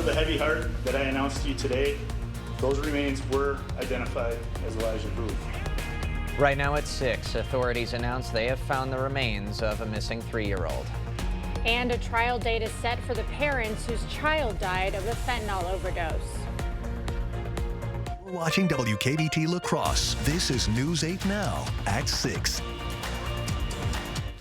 of the heavy heart that I announced to you today, those remains were identified as Elijah Vu. Right now at 6, authorities announced they have found the remains of a missing 3-year-old. And a trial date is set for the parents whose child died of a fentanyl overdose. We're watching WKBT La Crosse. This is News 8 Now at 6.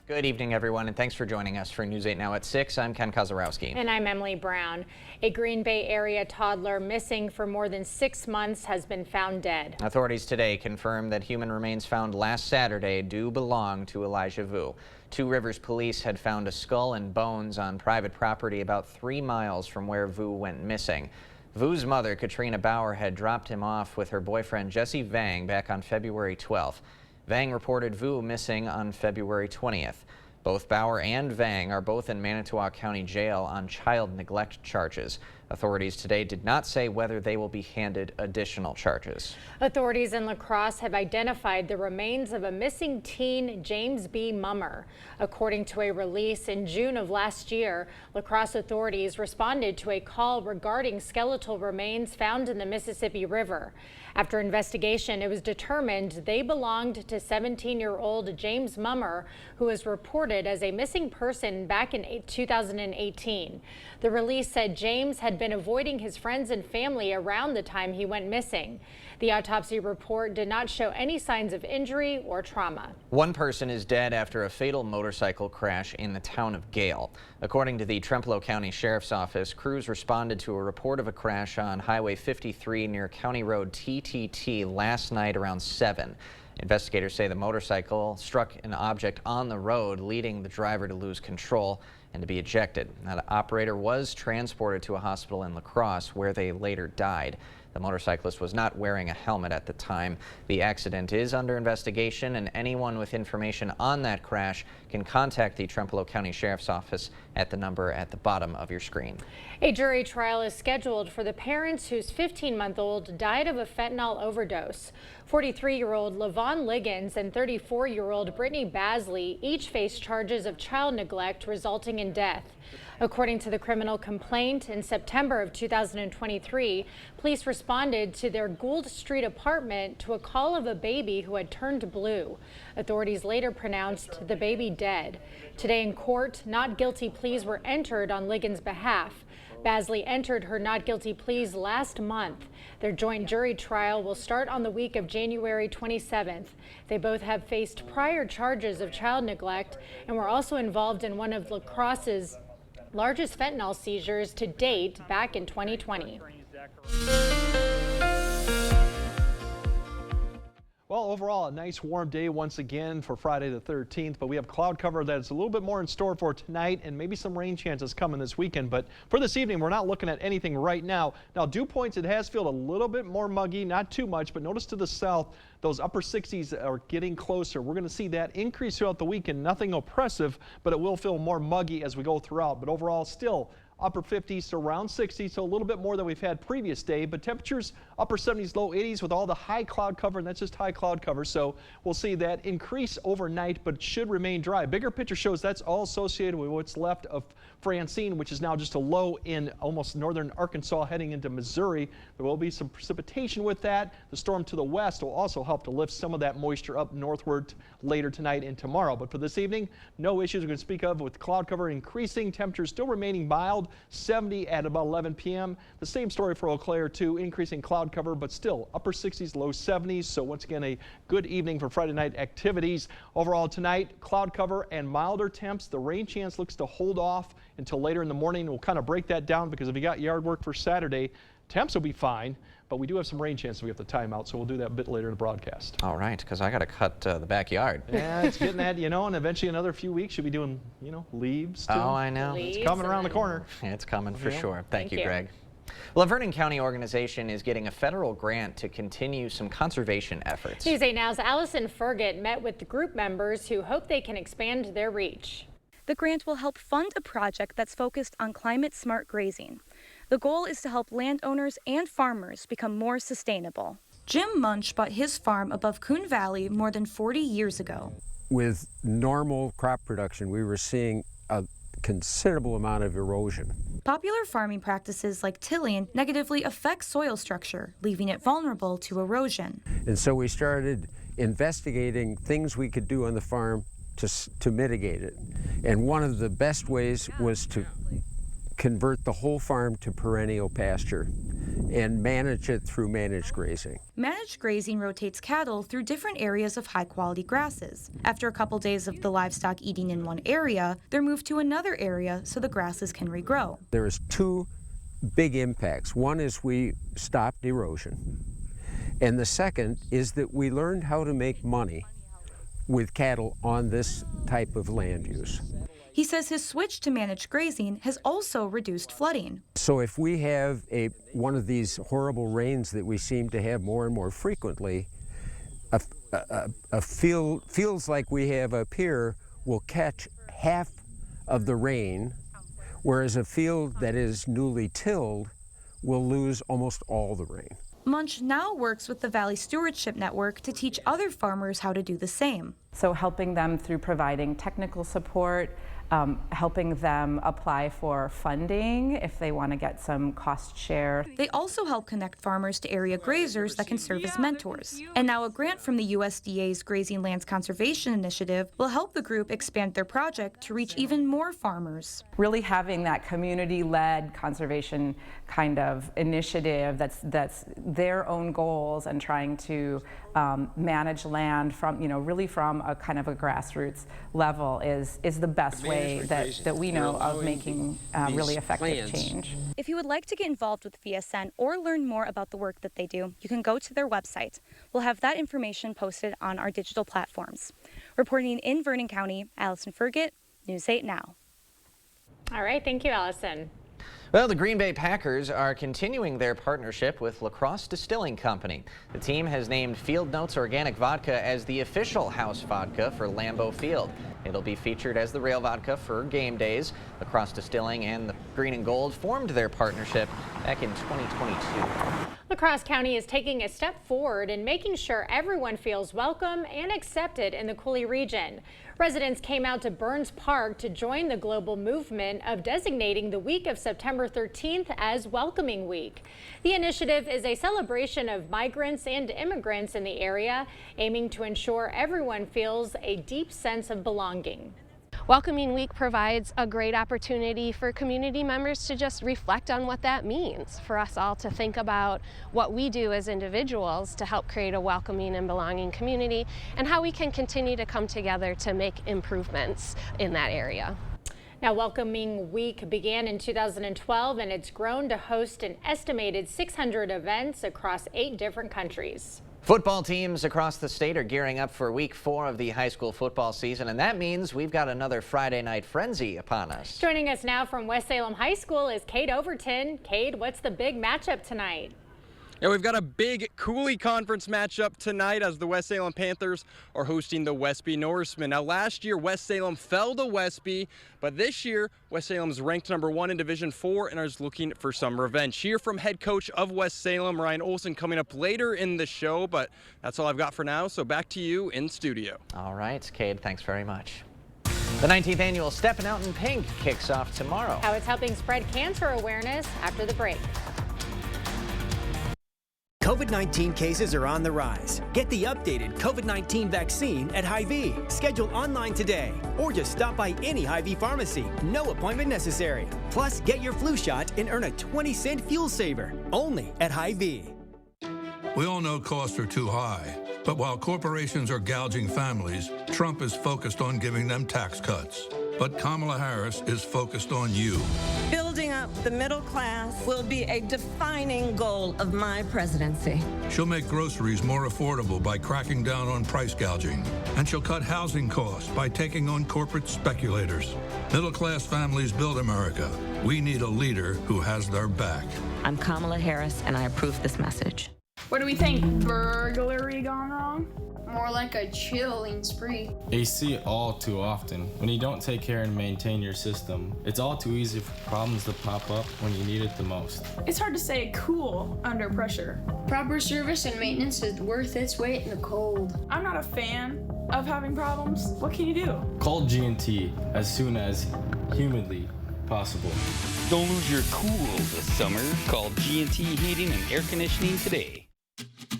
Good evening, everyone, and thanks for joining us for News 8 Now at 6. I'm Ken Kozarowski. And I'm Emily Brown. A Green Bay area toddler missing for more than 6 months has been found dead. Authorities today confirmed that human remains found last Saturday do belong to Elijah Vu. Two Rivers police had found a skull and bones on private property about 3 miles from where Vu went missing. Vu's mother, Katrina Bauer, had dropped him off with her boyfriend Jesse Vang back on February 12th. Vang reported Vu missing on February 20th. Both Bauer and Vang are both in Manitowoc County Jail on child neglect charges. Authorities today did not say whether they will be handed additional charges. Authorities in La Crosse have identified the remains of a missing teen, James B. Mummer. According to a release in June of last year, La Crosse authorities responded to a call regarding skeletal remains found in the Mississippi River. After investigation, it was determined they belonged to 17-year-old James Mummer, who was reported as a missing person back in 2018. The release said James had been avoiding his friends and family around the time he went missing. The autopsy report did not show any signs of injury or trauma. One person is dead after a fatal motorcycle crash in the town of Gale. According to the Trempealeau County Sheriff's Office, crews responded to a report of a crash on Highway 53 near County Road TTT last night around 7. Investigators say the motorcycle struck an object on the road, leading the driver to lose control and to be ejected. Now, the operator was transported to a hospital in La Crosse, where they later died. The motorcyclist was not wearing a helmet at the time. The accident is under investigation, and anyone with information on that crash can contact the Trempealeau County Sheriff's Office at the number at the bottom of your screen. A jury trial is scheduled for the parents whose 15-month-old died of a fentanyl overdose. 43-year-old Levon Liggins and 34-year-old Brittany Basley each face charges of child neglect resulting in death. According to the criminal complaint, in September of 2023, police responded to their Gould Street apartment to a call of a baby who had turned blue. Authorities later pronounced the baby dead. Today in court, not guilty pleas were entered on Liggins' behalf. Basley entered her not guilty pleas last month. Their joint jury trial will start on the week of January 27th. They both have faced prior charges of child neglect and were also involved in one of La Crosse's largest fentanyl seizures to date back in 2020. Well, overall, a nice warm day once again for Friday the 13th, but we have cloud cover that's a little bit more in store for tonight and maybe some rain chances coming this weekend. But for this evening, we're not looking at anything right now. Now, dew points at Hasfield a little bit more muggy, not too much, but notice to the south, those upper 60s are getting closer. We're going to see that increase throughout the weekend. Nothing oppressive, but it will feel more muggy as we go throughout. But overall, still upper 50s to around 60, so a little bit more than we've had previous day, but temperatures upper 70s, low 80s with all the high cloud cover, and that's just high cloud cover, so we'll see that increase overnight, but should remain dry. Bigger picture shows that's all associated with what's left of Francine, which is now just a low in almost northern Arkansas heading into Missouri. There will be some precipitation with that. The storm to the west will also help to lift some of that moisture up northward later tonight and tomorrow. But for this evening, no issues we're going to speak of with cloud cover increasing, temperatures still remaining mild, 70 at about 11 p.m. The same story for Eau Claire too, increasing cloud cover, but still upper 60s, low 70s. So once again, a good evening for Friday night activities. Overall tonight, cloud cover and milder temps. The rain chance looks to hold off until later in the morning. We'll kind of break that down because if you got yard work for Saturday, temps will be fine, but we do have some rain chance we have to time out, so we'll do that a bit later in the broadcast. All right, because I got to cut the backyard. Yeah, it's getting that, you know, and eventually another few weeks you'll be doing, you know, leaves too. Oh, I know. Leaves It's coming around the corner. It's coming for Yeah. sure. Thank you, you. Greg. Well, a Vernon County organization is getting a federal grant to continue some conservation efforts. News 8 Now's Allison Fergott met with the group members who hope they can expand their reach. The grant will help fund a project that's focused on climate-smart grazing. The goal is to help landowners and farmers become more sustainable. Jim Munch bought his farm above Coon Valley more than 40 years ago. With normal crop production, we were seeing a considerable amount of erosion. Popular farming practices like tilling negatively affect soil structure, leaving it vulnerable to erosion. And so we started investigating things we could do on the farm to mitigate it. And one of the best ways was to convert the whole farm to perennial pasture and manage it through managed grazing. Managed grazing rotates cattle through different areas of high-quality grasses. After a couple days of the livestock eating in one area, they're moved to another area so the grasses can regrow. There's two big impacts. One is we stopped erosion, and the second is that we learned how to make money with cattle on this type of land use. He says his switch to managed grazing has also reduced flooding. So if we have one of these horrible rains that we seem to have more and more frequently, fields like we have up here will catch half of the rain, whereas a field that is newly tilled will lose almost all the rain. Munch now works with the Valley Stewardship Network to teach other farmers how to do the same. So helping them through providing technical support, helping them apply for funding if they want to get some cost share. They also help connect farmers to area grazers that can serve as mentors. And now a grant from the USDA's Grazing Lands Conservation Initiative will help the group expand their project to reach even more farmers. Really having that community-led conservation kind of initiative that's their own goals and trying to manage land from, really from a kind of a grassroots level is the best way that we know of making really effective change. If you would like to get involved with VSN or learn more about the work that they do, you can go to their website. We'll have that information posted on our digital platforms. Reporting in Vernon County, Allison Fergit, News 8 Now. All right, thank you, Allison. Well, the Green Bay Packers are continuing their partnership with La Crosse Distilling Company. The team has named Field Notes Organic Vodka as the official house vodka for Lambeau Field. It'll be featured as the rail vodka for game days. La Crosse Distilling and the Green and Gold formed their partnership back in 2022. La Crosse County is taking a step forward in making sure everyone feels welcome and accepted in the Coulee region. Residents came out to Burns Park to join the global movement of designating the week of September 13th as Welcoming Week. The initiative is a celebration of migrants and immigrants in the area, aiming to ensure everyone feels a deep sense of belonging. Welcoming Week provides a great opportunity for community members to just reflect on what that means, for us all to think about what we do as individuals to help create a welcoming and belonging community and how we can continue to come together to make improvements in that area. Now, Welcoming Week began in 2012 and it's grown to host an estimated 600 events across 8 different countries. Football teams across the state are gearing up for week 4 of the high school football season, and that means we've got another Friday night frenzy upon us. Joining us now from West Salem High School is Cade Overton. Cade, what's the big matchup tonight? Yeah, we've got a big Coulee Conference matchup tonight as the West Salem Panthers are hosting the Westby Norsemen. Now, last year, West Salem fell to Westby, but this year, West Salem's ranked #1 in Division 4 and is looking for some revenge. Hear from head coach of West Salem, Ryan Olson, coming up later in the show, but that's all I've got for now, so back to you in studio. All right, Cade, thanks very much. The 19th annual Steppin' Out in Pink kicks off tomorrow. How it's helping spread cancer awareness after the break. COVID-19 cases are on the rise. Get the updated COVID-19 vaccine at Hy-Vee. Schedule online today or just stop by any Hy-Vee pharmacy. No appointment necessary. Plus, get your flu shot and earn a 20-cent fuel saver. Only at Hy-Vee. We all know costs are too high. But while corporations are gouging families, Trump is focused on giving them tax cuts. But Kamala Harris is focused on you. Building up the middle class will be a defining goal of my presidency. She'll make groceries more affordable by cracking down on price gouging. And she'll cut housing costs by taking on corporate speculators. Middle-class families build America. We need a leader who has their back. I'm Kamala Harris, and I approve this message. What do we think? Burglary gone wrong? More like a chilling spree. You see it all too often. When you don't take care and maintain your system, it's all too easy for problems to pop up when you need it the most. It's hard to stay cool under pressure. Proper service and maintenance is worth its weight in the cold. I'm not a fan of having problems. What can you do? Call G&T as soon as humanly possible. Don't lose your cool this summer. Call G&T Heating and Air Conditioning today.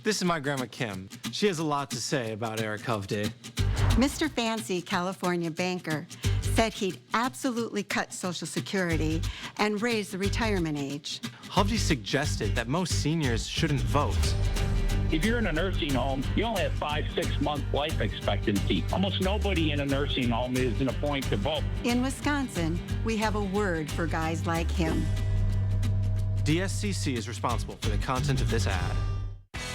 This is my grandma Kim. She has a lot to say about Eric Hovde. Mr. Fancy, California banker, said he'd absolutely cut Social Security and raise the retirement age. Hovde suggested that most seniors shouldn't vote. If you're in a nursing home, you only have 5-6 month life expectancy. Almost nobody in a nursing home is in a point to vote. In Wisconsin, we have a word for guys like him. DSCC is responsible for the content of this ad.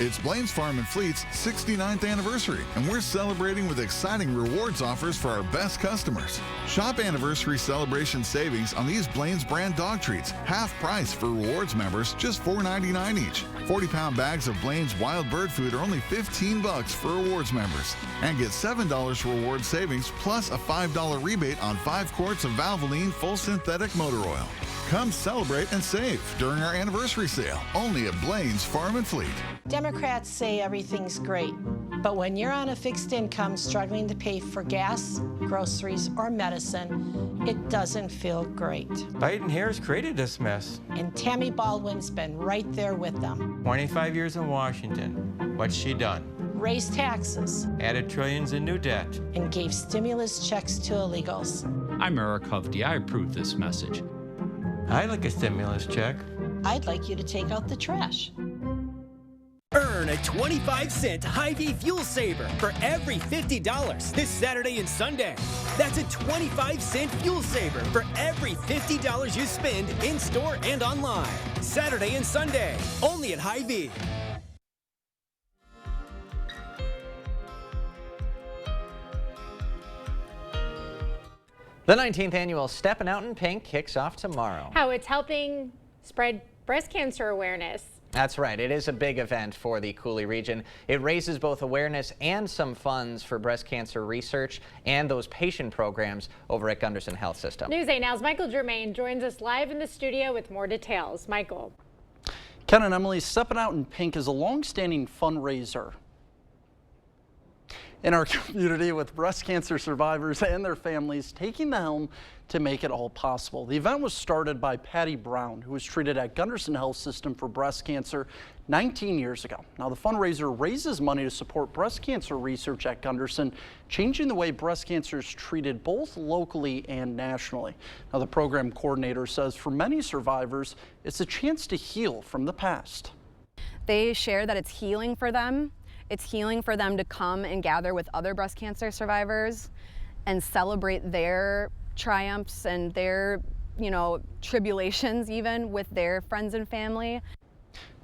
It's Blaine's Farm and Fleet's 69th anniversary, and we're celebrating with exciting rewards offers for our best customers. Shop anniversary celebration savings on these Blaine's brand dog treats, half price for rewards members, just $4.99 each. 40-pound bags of Blaine's wild bird food are only $15 for rewards members. And get $7 reward savings plus a $5 rebate on 5 quarts of Valvoline full synthetic motor oil. Come celebrate and save during our anniversary sale, only at Blaine's Farm and Fleet. Democrats say everything's great, but when you're on a fixed income struggling to pay for gas, groceries, or medicine, it doesn't feel great. Biden-Harris created this mess. And Tammy Baldwin's been right there with them. 25 years in Washington. What's she done? Raised taxes. Added trillions in new debt. And gave stimulus checks to illegals. I'm Eric Hovde. I approve this message. I'd like a stimulus check. I'd like you to take out the trash. Earn a 25-cent Hy-Vee fuel saver for every $50 this Saturday and Sunday. That's a 25-cent fuel saver for every $50 you spend in-store and online. Saturday and Sunday, only at Hy-Vee. The 19th annual Steppin' Out in Pink kicks off tomorrow. How it's helping spread breast cancer awareness. That's right. It is a big event for the Coulee region. It raises both awareness and some funds for breast cancer research and those patient programs over at Gunderson Health System. News 8 Now's Michael Germain joins us live in the studio with more details. Michael. Ken and Emily, Steppin' Out in Pink is a long-standing fundraiser in our community, with breast cancer survivors and their families taking the helm to make it all possible. The event was started by Patty Brown, who was treated at Gunderson Health System for breast cancer 19 years ago. Now, the fundraiser raises money to support breast cancer research at Gunderson, changing the way breast cancer is treated both locally and nationally. Now, the program coordinator says for many survivors, it's a chance to heal from the past. They share that it's healing for them. It's healing for them to come and gather with other breast cancer survivors and celebrate their triumphs and their, tribulations even with their friends and family.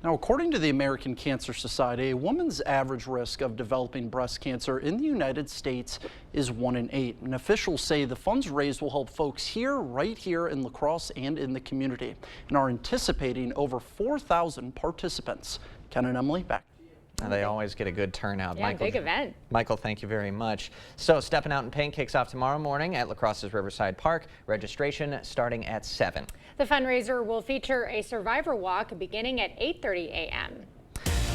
Now, according to the American Cancer Society, a woman's average risk of developing breast cancer in the United States is 1 in 8. And officials say the funds raised will help folks right here in La Crosse and in the community, and are anticipating over 4,000 participants. Ken and Emily, back. They always get a good turnout. Yeah, big event. Michael, thank you very much. So, Steppin' Out in Pink kicks off tomorrow morning at La Crosse's Riverside Park. Registration starting at 7. The fundraiser will feature a survivor walk beginning at 8:30 a.m.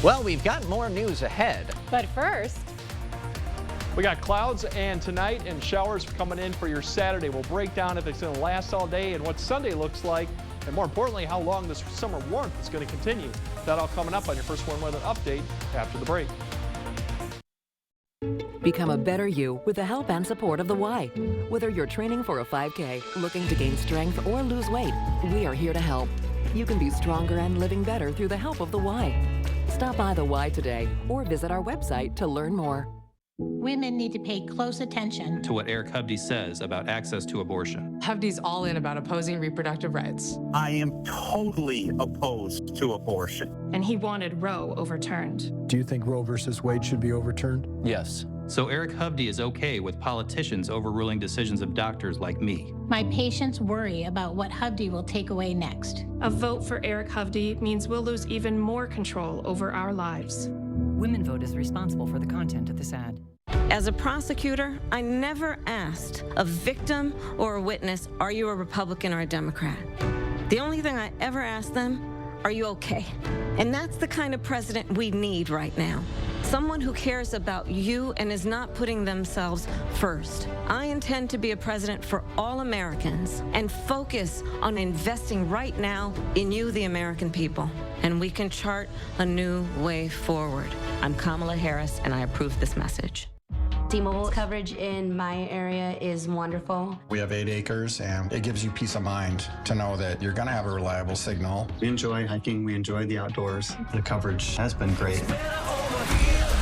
Well, we've got more news ahead. But first, we got clouds and tonight and showers coming in for your Saturday. We'll break down if it's going to last all day and what Sunday looks like, and more importantly, how long this summer warmth is going to continue. That all coming up on your First Warn Weather Update after the break. Become a better you with the help and support of the Y. Whether you're training for a 5K, looking to gain strength, or lose weight, we are here to help. You can be stronger and living better through the help of the Y. Stop by the Y today or visit our website to learn more. Women need to pay close attention to what Eric Hovde says about access to abortion. Hovde's all in about opposing reproductive rights. I am totally opposed to abortion. And he wanted Roe overturned. Do you think Roe versus Wade should be overturned? Yes. So Eric Hovde is okay with politicians overruling decisions of doctors like me. My patients worry about what Hovde will take away next. A vote for Eric Hovde means we'll lose even more control over our lives. Women Vote is responsible for the content of this ad. As a prosecutor, I never asked a victim or a witness, are you a Republican or a Democrat? The only thing I ever asked them, are you okay? And that's the kind of president we need right now. Someone who cares about you and is not putting themselves first. I intend to be a president for all Americans and focus on investing right now in you, the American people. And we can chart a new way forward. I'm Kamala Harris, and I approve this message. T-Mobile's coverage in my area is wonderful. We have 8 acres, and it gives you peace of mind to know that you're going to have a reliable signal. We enjoy hiking. We enjoy the outdoors. The coverage has been great.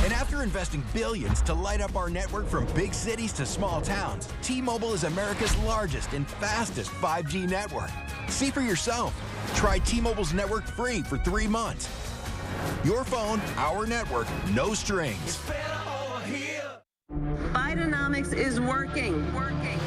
And after investing billions to light up our network from big cities to small towns, T-Mobile is America's largest and fastest 5G network. See for yourself. Try T-Mobile's network free for 3 months. Your phone, our network, no strings. Bidenomics is working.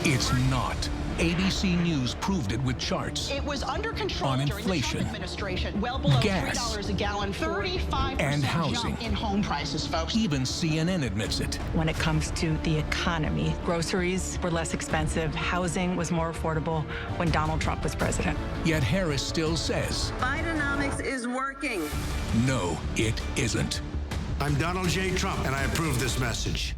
It's not. ABC News proved it with charts. It was under control on during inflation, the Trump administration, well below gas, $3 a gallon, 35% and housing. jump in home prices, folks. Even CNN admits it. When it comes to the economy, groceries were less expensive, housing was more affordable when Donald Trump was president. Yet Harris still says, Bidenomics is working. No, it isn't. I'm Donald J. Trump, and I approve this message.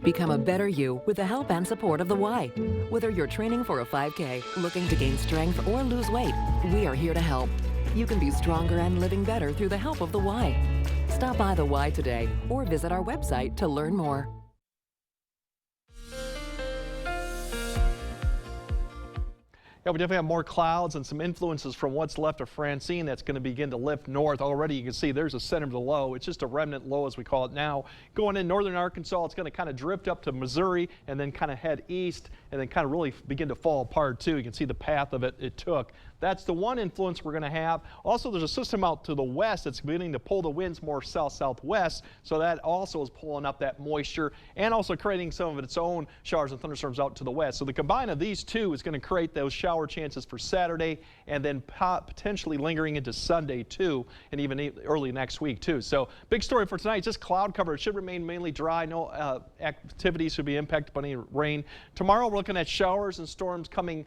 Become a better you with the help and support of the Y. Whether you're training for a 5K, looking to gain strength, or lose weight, we are here to help. You can be stronger and living better through the help of the Y. Stop by the Y today or visit our website to learn more. Yeah, we definitely have more clouds and some influences from what's left of Francine that's going to begin to lift north. Already you can see there's a center of the low. It's just a remnant low as we call it now. Going in northern Arkansas, it's going to kind of drift up to Missouri and then kind of head east and then kind of really begin to fall apart too. You can see the path of it took. That's the one influence we're going to have. Also, there's a system out to the west that's beginning to pull the winds more south-southwest, so that also is pulling up that moisture and also creating some of its own showers and thunderstorms out to the west. So the combine of these two is going to create those shower chances for Saturday and then potentially lingering into Sunday too, and even early next week too. So big story for tonight, just cloud cover. It should remain mainly dry. No activities should be impacted by any rain. Tomorrow we're looking at showers and storms coming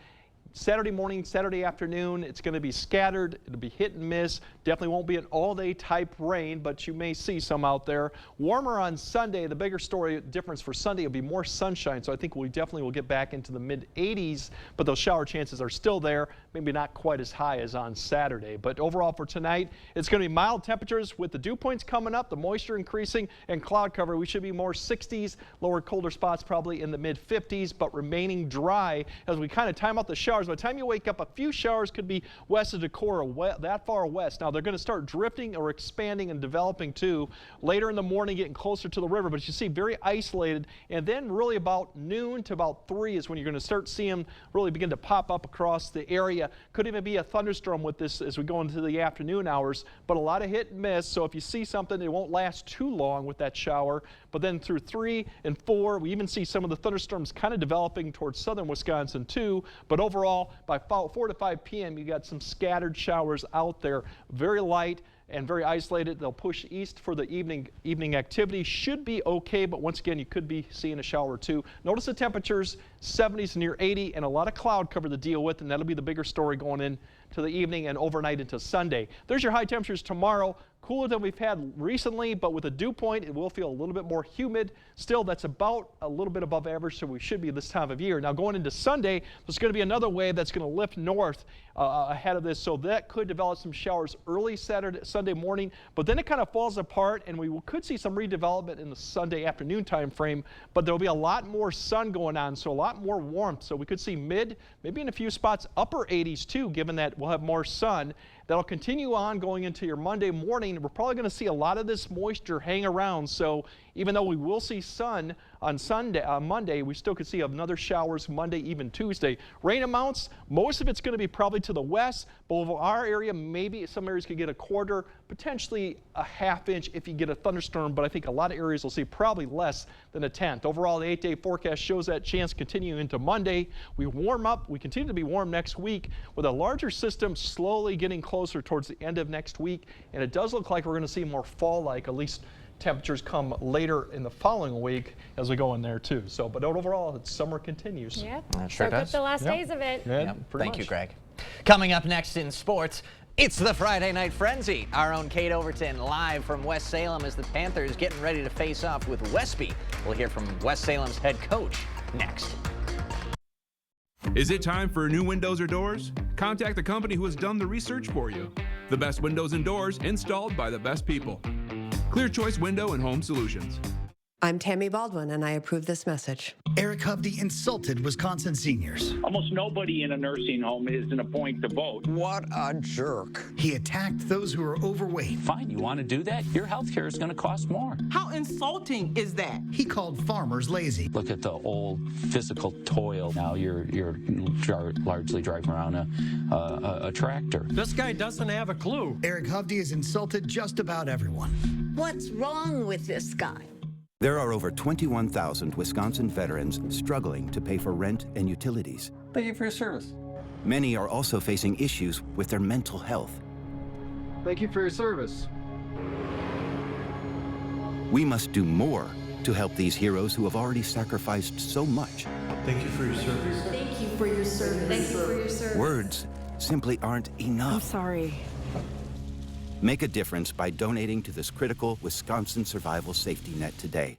Saturday morning, Saturday afternoon. It's going to be scattered. It'll be hit and miss. Definitely won't be an all-day type rain, but you may see some out there. Warmer on Sunday. The bigger story difference for Sunday will be more sunshine, so I think we definitely will get back into the mid-80s, but those shower chances are still there. Maybe not quite as high as on Saturday. But overall for tonight, it's going to be mild temperatures with the dew points coming up, the moisture increasing, and cloud cover. We should be more 60s, lower colder spots probably in the mid-50s, but remaining dry as we kind of time out the showers. By the time you wake up, a few showers could be west of Decorah, that far west. Now they're going to start drifting or expanding and developing too later in the morning, getting closer to the river, but you see very isolated, and then really about noon to about 3 is when you're going to start seeing them really begin to pop up across the area. Could even be a thunderstorm with this as we go into the afternoon hours, but a lot of hit and miss, so if you see something, it won't last too long with that shower. But then through 3 and 4, we even see some of the thunderstorms kind of developing towards southern Wisconsin too, but overall by 4 to 5 p.m. you got some scattered showers out there, very light and very isolated. They'll push east for the evening activity. Should be okay, but once again, you could be seeing a shower or two. Notice the temperatures, 70s near 80, and a lot of cloud cover to deal with, and that'll be the bigger story going in to the evening and overnight into Sunday. There's your high temperatures tomorrow. Cooler than we've had recently, but with a dew point, it will feel a little bit more humid. Still, that's about a little bit above average, so we should be this time of year. Now, going into Sunday, there's going to be another wave that's going to lift north ahead of this, so that could develop some showers early Sunday morning, but then it kind of falls apart, and we could see some redevelopment in the Sunday afternoon time frame, but there'll be a lot more sun going on, so a lot more warmth, so we could see maybe in a few spots, upper 80s too, given that we'll have more sun. That'll continue on going into your Monday morning. We're probably going to see a lot of this moisture hang around. So even though we will see sun on Monday, we still could see another showers Monday, even Tuesday. Rain amounts, most of it's going to be probably to the west. But over our area, maybe some areas could get a quarter, potentially a half inch if you get a thunderstorm. But I think a lot of areas will see probably less than a tenth. Overall, the 8-day forecast shows that chance continuing into Monday. We warm up. We continue to be warm next week with a larger system slowly getting closer towards the end of next week. And it does look like we're going to see more fall-like, at least temperatures come later in the following week as we go in there too. So, but overall, summer continues. Yep. That sure does. The last days of it. Thank you, Greg. Coming up next in sports, It's the Friday Night Frenzy. Our own Kate Overton live from West Salem as the Panthers getting ready to face off with Westby. We'll hear from West Salem's head coach next. Is it time for new windows or doors? Contact the company who has done the research for you. The best windows and doors installed by the best people. Clear Choice Window and Home Solutions. I'm Tammy Baldwin, and I approve this message. Eric Hovde insulted Wisconsin seniors. Almost nobody in a nursing home is in a point to vote. What a jerk. He attacked those who are overweight. Fine, you want to do that? Your health care is going to cost more. How insulting is that? He called farmers lazy. Look at the old physical toil. Now you're largely driving around a tractor. This guy doesn't have a clue. Eric Hovde has insulted just about everyone. What's wrong with this guy? There are over 21,000 Wisconsin veterans struggling to pay for rent and utilities. Thank you for your service. Many are also facing issues with their mental health. Thank you for your service. We must do more to help these heroes who have already sacrificed so much. Thank you for your service. Thank you for your service. Thank you for your service. Words simply aren't enough. I'm sorry. Make a difference by donating to this critical Wisconsin survival safety net today.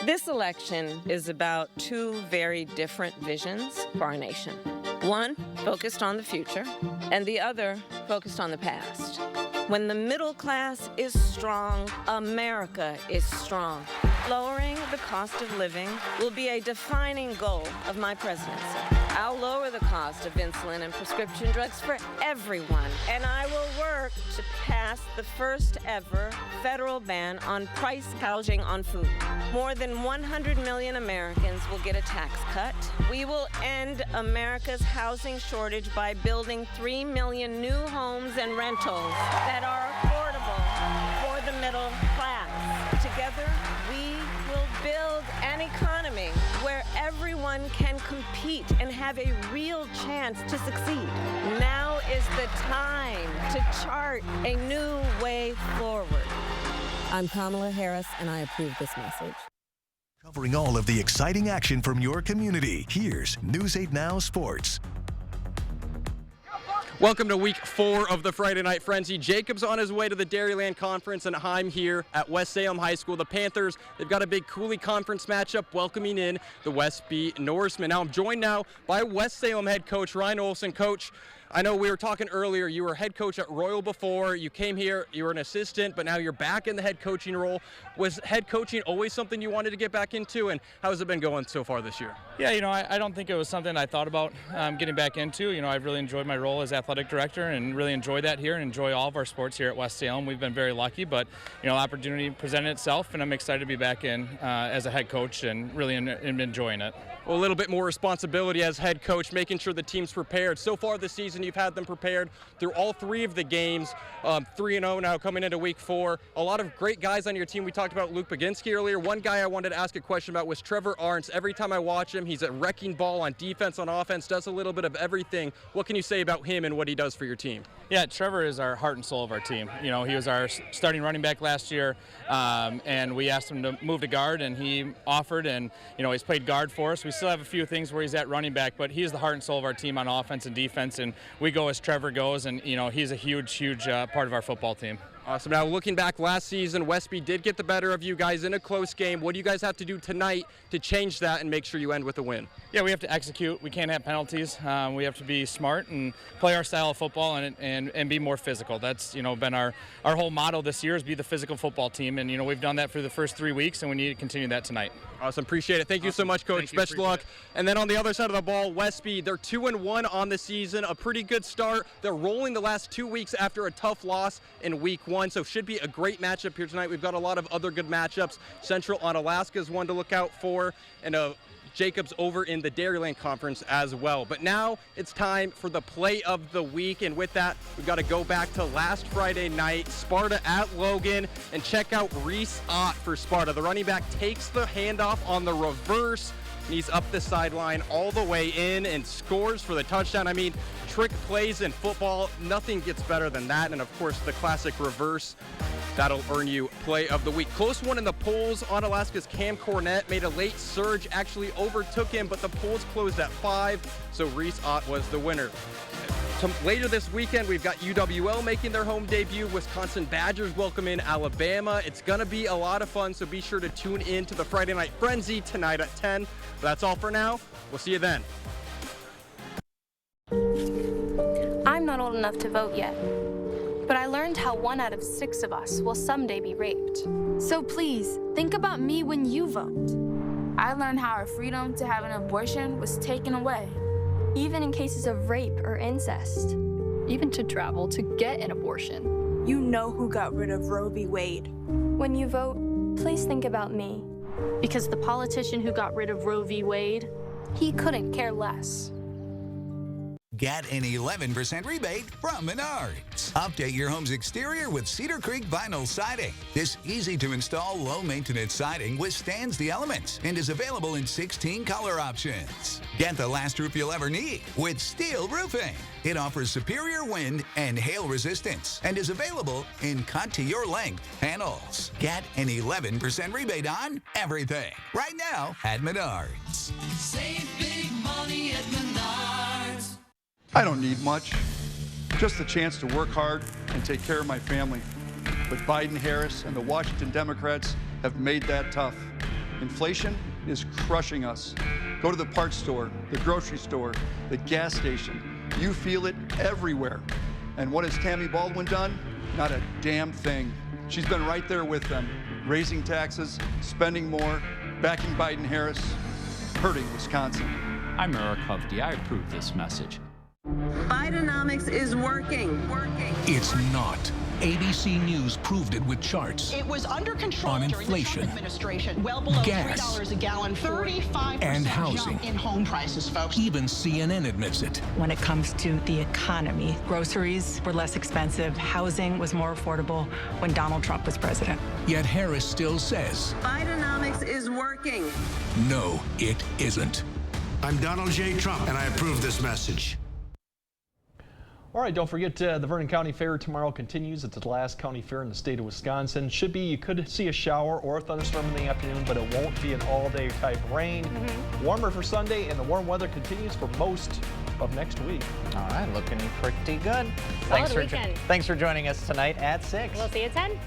This election is about two very different visions for our nation. One focused on the future, and the other focused on the past. When the middle class is strong, America is strong. Lowering the cost of living will be a defining goal of my presidency. I'll lower the cost of insulin and prescription drugs for everyone, and I will work to pass the first ever federal ban on price gouging on food. More than 100 million Americans will get a tax cut. We will end America's housing shortage by building 3 million new homes and rentals that are affordable for the middle class. Together, we will build an economy where everyone can compete and have a real chance to succeed. Now is the time to chart a new way forward. I'm Kamala Harris, and I approve this message. Covering all of the exciting action from your community, here's News 8 Now Sports. Welcome to week 4 of the Friday Night Frenzy. Jacob's on his way to the Dairyland Conference, and I'm here at West Salem High School. The Panthers, they've got a big Cooley Conference matchup welcoming in the Westby Norsemen. Now I'm joined now by West Salem head coach Ryan Olson. Coach, I know we were talking earlier, you were head coach at Royal before, you came here, you were an assistant, but now you're back in the head coaching role. Was head coaching always something you wanted to get back into, and how has it been going so far this year? Yeah, I don't think it was something I thought about getting back into. I've really enjoyed my role as athletic director and really enjoy that here and enjoy all of our sports here at West Salem. We've been very lucky, but the opportunity presented itself, and I'm excited to be back in as a head coach and really enjoying it. Well, a little bit more responsibility as head coach, making sure the team's prepared. So far this season, you've had them prepared through all 3 of the games, 3-0 now coming into week 4. A lot of great guys on your team. We talked about Luke Baginski earlier. One guy I wanted to ask a question about was Trevor Arntz. Every time I watch him, he's a wrecking ball on defense, on offense, does a little bit of everything. What can you say about him and what he does for your team? Yeah, Trevor is our heart and soul of our team. He was our starting running back last year, and we asked him to move to guard, and he offered, and he's played guard for us. We still have a few things where he's at running back, but he's the heart and soul of our team on offense and defense, and we go as Trevor goes, and he's a huge part of our football team. Awesome. Now, looking back last season, Westby did get the better of you guys in a close game. What do you guys have to do tonight to change that and make sure you end with a win? Yeah, we have to execute. We can't have penalties. We have to be smart and play our style of football and be more physical. That's been our whole motto this year is be the physical football team, and we've done that for the first 3 weeks, and we need to continue that tonight. Awesome. Appreciate it. Thank you so much, Coach. Best luck. And then on the other side of the ball, Westby, they're 2-1 on the season. A pretty good start. They're rolling the last 2 weeks after a tough loss in week 1, so should be a great matchup here tonight. We've got a lot of other good matchups. Central on Alaska is one to look out for, and Jacobs over in the Dairyland Conference as well. But now it's time for the play of the week, and with that, we've got to go back to last Friday night, Sparta at Logan, and check out Reese Ott for Sparta. The running back takes the handoff on the reverse, and he's up the sideline all the way in and scores for the touchdown. I mean, trick plays in football, nothing gets better than that, and of course the classic reverse. That'll earn you play of the week. Close one in the polls on Alaska's Cam Cornett made a late surge, actually overtook him, but the polls closed at 5, so Reese Ott was the winner. Later this weekend, we've got UWL making their home debut. Wisconsin Badgers welcome in Alabama. It's going to be a lot of fun, so be sure to tune in to the Friday Night Frenzy tonight at 10. But that's all for now. We'll see you then. I'm not old enough to vote yet, but I learned how 1 out of 6 of us will someday be raped. So please, think about me when you vote. I learned how our freedom to have an abortion was taken away. Even in cases of rape or incest. Even to travel to get an abortion. You know who got rid of Roe v. Wade. When you vote, please think about me. Because the politician who got rid of Roe v. Wade, he couldn't care less. Get an 11% rebate from Menards. Update your home's exterior with Cedar Creek vinyl siding. This easy-to-install, low-maintenance siding withstands the elements and is available in 16 color options. Get the last roof you'll ever need with Steel Roofing. It offers superior wind and hail resistance and is available in cut-to-your-length panels. Get an 11% rebate on everything right now at Menards. Save big money at Menards. I don't need much, just the chance to work hard and take care of my family. But Biden-Harris and the Washington Democrats have made that tough. Inflation is crushing us. Go to the parts store, the grocery store, the gas station. You feel it everywhere. And what has Tammy Baldwin done? Not a damn thing. She's been right there with them, raising taxes, spending more, backing Biden-Harris, hurting Wisconsin. I'm Eric Hovde. I approve this message. Bidenomics is working. It's not. ABC News proved it with charts. It was under control on during inflation, the Trump administration, well below gas, $3 a gallon, 35% and housing. jump in home prices, folks. Even CNN admits it. When it comes to the economy, groceries were less expensive, housing was more affordable when Donald Trump was president. Yet Harris still says, Bidenomics is working. no, it isn't. I'm Donald J. Trump, and I approve this message. All right, don't forget the Vernon County Fair tomorrow continues. It's the last county fair in the state of Wisconsin. You could see a shower or a thunderstorm in the afternoon, but it won't be an all-day type rain. Warmer for Sunday, and the warm weather continues for most of next week. All right, looking pretty good. Solid weekend. Thanks for joining us tonight at 6. We'll see you at 10.